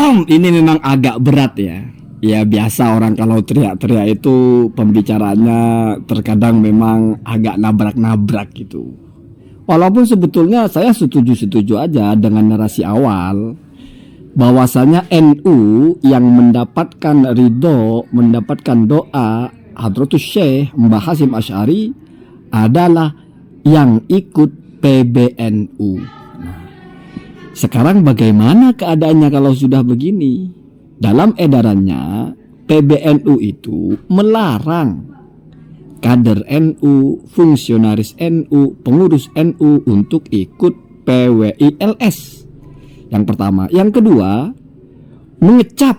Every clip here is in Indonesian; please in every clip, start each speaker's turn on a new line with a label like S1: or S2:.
S1: Ini memang agak berat ya. Ya biasa orang kalau teriak-teriak itu pembicaraannya terkadang memang agak nabrak-nabrak gitu. Walaupun sebetulnya saya setuju-setuju aja dengan narasi awal bahwasanya NU yang mendapatkan ridho, mendapatkan doa Hadratus Syekh Mbah Hasyim Asy'ari adalah yang ikut PBNU. Nah, sekarang bagaimana keadaannya kalau sudah begini? Dalam edarannya PBNU itu melarang kader NU, fungsionaris NU, pengurus NU untuk ikut PWILS. Yang pertama, yang kedua, mengecap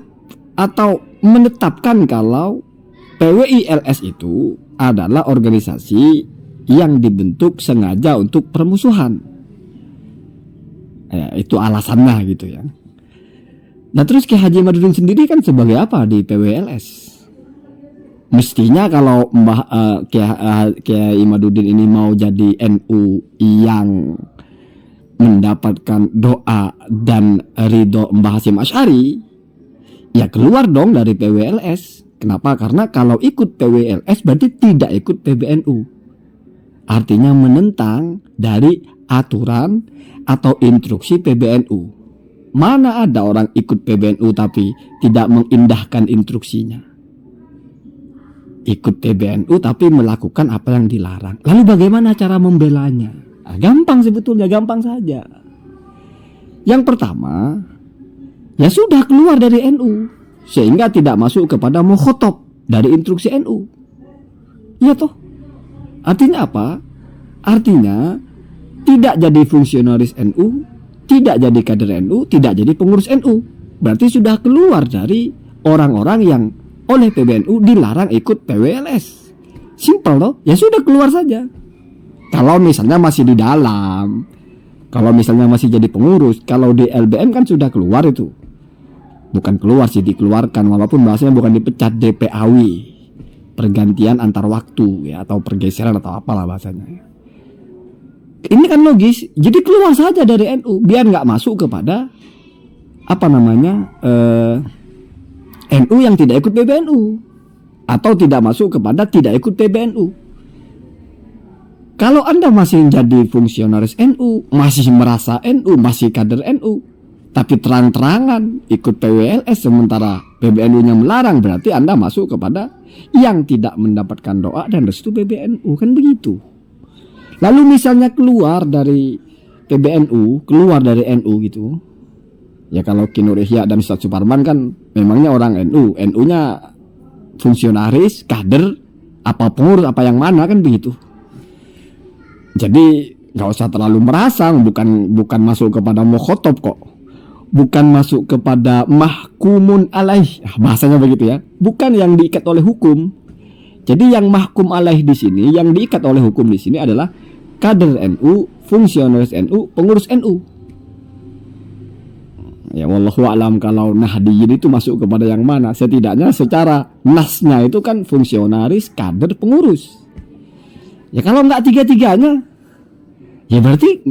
S1: atau menetapkan kalau PWILS itu adalah organisasi yang dibentuk sengaja untuk permusuhan. Itu alasannya gitu ya. Nah terus Kiai Haji Imaduddin sendiri kan sebagai apa di PWLS? Mestinya kalau Kiai Imaduddin ini mau jadi NU yang mendapatkan doa dan ridho Mbah Hasyim Asy'ari, ya keluar dong dari PWLS. Kenapa? Karena kalau ikut PWLS berarti tidak ikut PBNU. Artinya menentang dari aturan atau instruksi PBNU. Mana ada orang ikut PBNU tapi tidak mengindahkan instruksinya. Ikut PBNU tapi melakukan apa yang dilarang. Lalu bagaimana cara membelanya? Nah, gampang sebetulnya, gampang saja. Yang pertama, ya sudah keluar dari NU sehingga tidak masuk kepada mukhotob dari instruksi NU. Iya toh? Artinya apa? Artinya tidak jadi fungsionaris NU, tidak jadi kader NU, tidak jadi pengurus NU. Berarti sudah keluar dari orang-orang yang oleh PBNU dilarang ikut PWLS. Simpel loh, ya sudah keluar saja. Kalau misalnya masih di dalam, kalau misalnya masih jadi pengurus, kalau di LBM kan sudah keluar itu. Bukan keluar sih, dikeluarkan, walaupun bahasanya bukan dipecat, DPAW. Pergantian antar waktu ya, atau pergeseran atau apalah bahasanya. Ini kan logis, jadi keluar saja dari NU biar nggak masuk kepada NU yang tidak ikut PBNU atau tidak masuk kepada tidak ikut PBNU. Kalau Anda masih jadi fungsionaris NU, masih merasa NU, masih kader NU, tapi terang-terangan ikut PWLS sementara PBNU-nya melarang, berarti Anda masuk kepada yang tidak mendapatkan doa dan restu PBNU, kan begitu. Lalu misalnya keluar dari PBNU, keluar dari NU gitu. Ya kalau Ki Nur Ihya dan Ustadz Suparman kan memangnya orang NU, NU-nya fungsionaris, kader, apa pengurus, apa yang mana kan begitu. Jadi nggak usah terlalu merasa, bukan masuk kepada mukhotob kok. Bukan masuk kepada mahkumun alaih, bahasanya begitu ya. Bukan yang diikat oleh hukum. Jadi yang mahkum alaih di sini, yang diikat oleh hukum di sini adalah kader NU, fungsionaris NU, pengurus NU. Ya wallahu a'lam kalau nahdiyin itu masuk kepada yang mana. Setidaknya secara nasnya itu kan fungsionaris, kader, pengurus. Ya kalau nggak tiga-tiganya, ya berarti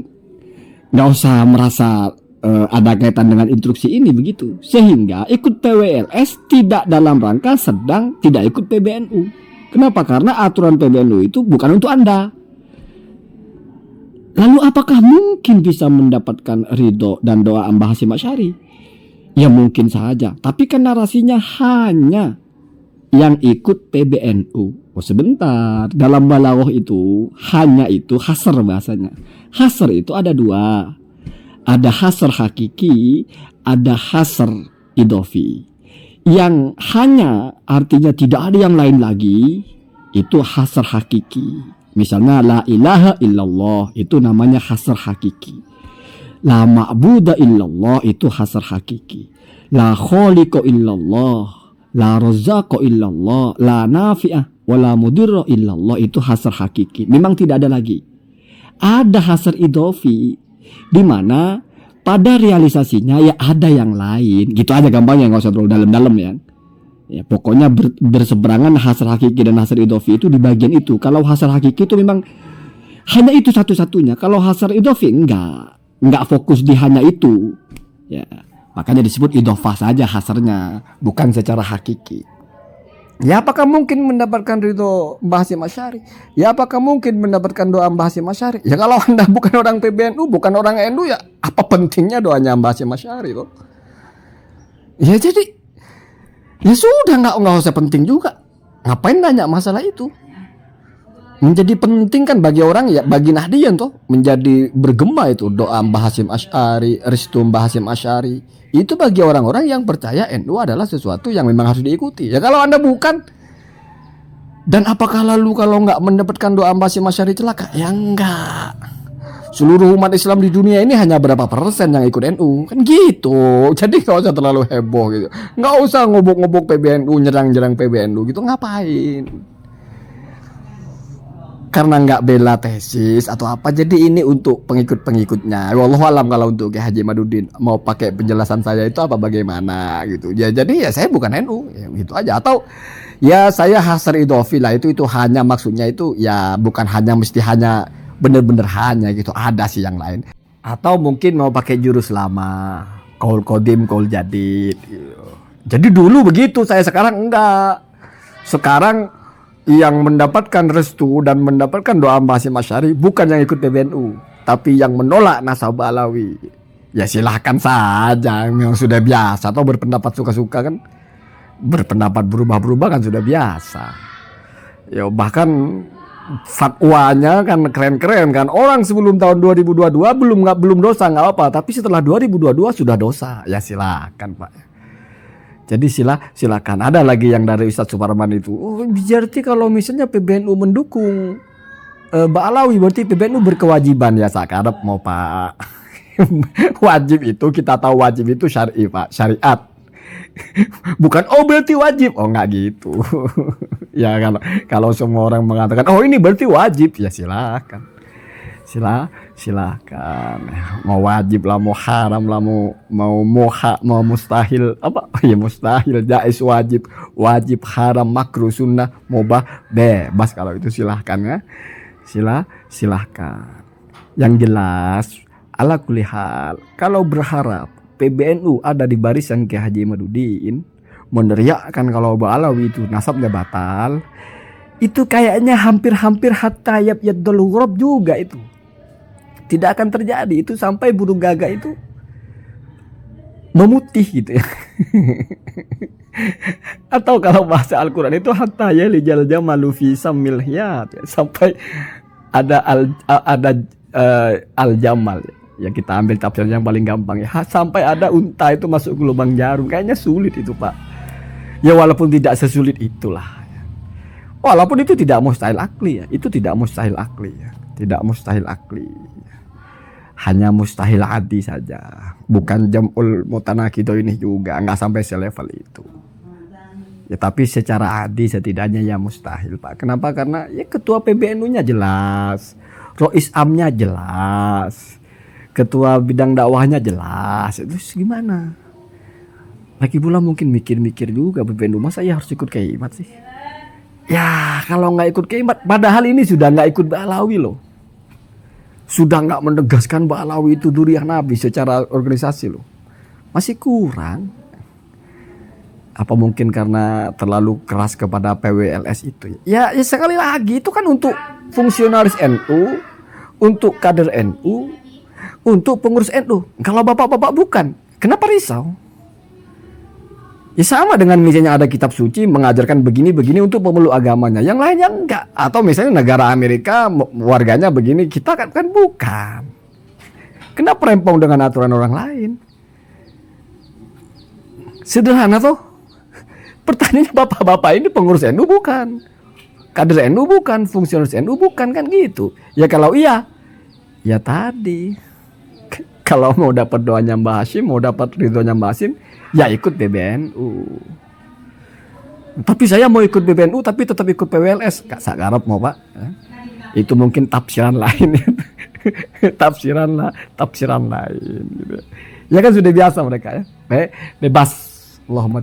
S1: nggak usah merasa ada kaitan dengan instruksi ini begitu. Sehingga ikut PWLS tidak dalam rangka sedang tidak ikut PBNU. Kenapa? Karena aturan PBNU itu bukan untuk Anda. Lalu apakah mungkin bisa mendapatkan ridho dan doa Mbah Hasyim Asy'ari? Ya mungkin saja. Tapi kan narasinya hanya yang ikut PBNU. Oh sebentar. Dalam balaghah itu hanya itu hasr bahasanya. Hasr itu ada dua. Ada hasr hakiki, ada hasr idofi. Yang hanya artinya tidak ada yang lain lagi, itu hasr hakiki. Misalnya la ilaha illallah, itu namanya hasr hakiki. La ma'buda illallah, itu hasr hakiki. La khaliqa illallah, la razzaqa illallah, la nafi'ah wa la mudirra illallah, itu hasr hakiki. Memang tidak ada lagi. Ada hasr idofi, di mana pada realisasinya ya ada yang lain. Gitu aja gampangnya, nggak usah terlalu dalam-dalam ya. Ya, pokoknya berseberangan hasr hakiki dan hasr idofi itu di bagian itu. Kalau hasr hakiki itu memang hanya itu satu-satunya. Kalau hasr idofi enggak fokus di hanya itu. Ya, Makanya disebut idhofah saja hasarnya, bukan secara hakiki. Ya apakah mungkin mendapatkan ridho Mbah Hasyim Asy'ari? Ya apakah mungkin mendapatkan doa Mbah Hasyim Asy'ari? Ya kalau Anda bukan orang PBNU, bukan orang NU, ya apa pentingnya doanya Mbah Hasyim Asy'ari loh? Ya jadi, ya sudah, nggak usah penting juga. Ngapain nanya masalah itu? Menjadi penting kan bagi orang, ya bagi Nahdliyin toh, menjadi bergema itu doa Mbah Hasyim Asy'ari, restu Mbah Hasyim Asy'ari. Itu bagi orang-orang yang percaya NU adalah sesuatu yang memang harus diikuti. Ya kalau Anda bukan, dan apakah lalu kalau nggak mendapatkan doa Mbah Hasyim Asy'ari celaka? Ya enggak. Seluruh umat Islam di dunia ini hanya berapa persen yang ikut NU, kan gitu. Jadi nggak usah terlalu heboh gitu. Nggak usah ngobok-ngobok PBNU, nyerang-nyerang PBNU gitu, ngapain? Karena nggak bela tesis atau apa, jadi ini untuk pengikut-pengikutnya. Wallahu alam kalau untuk Kiai Haji Imaduddin mau pakai penjelasan saya itu apa bagaimana gitu. Ya jadi ya saya bukan NU, ya, gitu aja. Atau ya saya hasar idhofi lah, itu hanya maksudnya itu ya bukan hanya mesti hanya bener-bener hanya gitu, ada sih yang lain. Atau mungkin mau pakai jurus lama, qaul qadim qaul jadid gitu. Jadi dulu begitu, saya sekarang enggak. Sekarang yang mendapatkan restu dan mendapatkan doa Mbah Hasyim Asy'ari bukan yang ikut PBNU, tapi yang menolak nasabah Alawi. Ya silahkan saja, memang sudah biasa. Atau berpendapat suka-suka kan, berpendapat berubah-berubah kan sudah biasa. Ya bahkan fakwanya kan keren-keren kan. Orang sebelum tahun 2022 belum dosa nggak apa, tapi setelah 2022 sudah dosa. Ya silakan Pak. Jadi silakan. Ada lagi yang dari Ustadz Suparman itu. Oh, berarti kalau misalnya PBNU mendukung Mbak Alawi, berarti PBNU berkewajiban. Ya sakarep mau Pak. Wajib itu kita tahu, wajib itu syar'i Pak, syariat. Bukan oh berarti wajib. Oh enggak gitu. Ya kalau semua orang mengatakan oh ini berarti wajib, ya silakan. Silakan. Mau wajib lah, mau haram lah, mau mustahil apa? Ya mustahil, jaiz, wajib, haram, makruh, sunnah, mubah, bebas kalau itu silahkan ya. Silahkan. Yang jelas ala kulli hal, kalau berharap PBNU ada di barisan Kiai Haji Imaduddin, meneriakkan kalau Mbah Alawi itu nasabnya batal, itu kayaknya hampir hatta yaddul ghurab juga itu. Tidak akan terjadi itu sampai burung gagak itu memutih gitu ya. Atau kalau bahasa Al-Quran itu hatta yalijal jamalu fi sammil hiyat, sampai ada al-jamal ya, kita ambil tafsir yang paling gampang ya, sampai ada unta itu masuk ke lubang jarum. Kayaknya sulit itu Pak. Ya walaupun tidak sesulit itulah. Walaupun itu tidak mustahil akli ya, itu tidak mustahil akli ya, tidak mustahil akli. Hanya mustahil adi saja, bukan jam'ul mutanaqido ini juga, nggak sampai selevel itu. Ya tapi secara adi setidaknya ya mustahil Pak. Kenapa? Karena ya ketua PBNU-nya jelas, Rois Amnya jelas, ketua bidang dakwahnya jelas. Terus gimana? Lagi pula mungkin mikir-mikir juga, PBNU masa ya harus ikut Kiaimat sih? Ya kalau nggak ikut Kiaimat, padahal ini sudah nggak ikut Mbah Alawi loh. Sudah nggak menegaskan Mbah Alawi itu dzurriyyah Nabi secara organisasi loh. Masih kurang. Apa mungkin karena terlalu keras kepada PWLS itu? Ya sekali lagi itu kan untuk fungsionaris NU, untuk kader NU, untuk pengurus NU. Kalau bapak-bapak bukan, kenapa risau? Ya sama dengan misalnya ada kitab suci mengajarkan begini-begini untuk pemeluk agamanya, yang lainnya enggak. Atau misalnya negara Amerika warganya begini, kita kan bukan. Kenapa rempong dengan aturan orang lain? Sederhana toh. Pertanyaannya bapak-bapak ini pengurus NU bukan, kader NU bukan, fungsionaris NU bukan, kan gitu. Ya kalau iya, ya tadi kalau mau dapat doanya Mbah Hasyim, mau dapat ridhonya Mbah Hasyim, ya ikut PBNU. Tapi saya mau ikut PBNU tapi tetap ikut PWLS. Kak sakarep mau Pak. Itu mungkin tafsiran lain. tafsiran lain gitu. Ya kan sudah biasa mereka ya. Bebas. Allahumma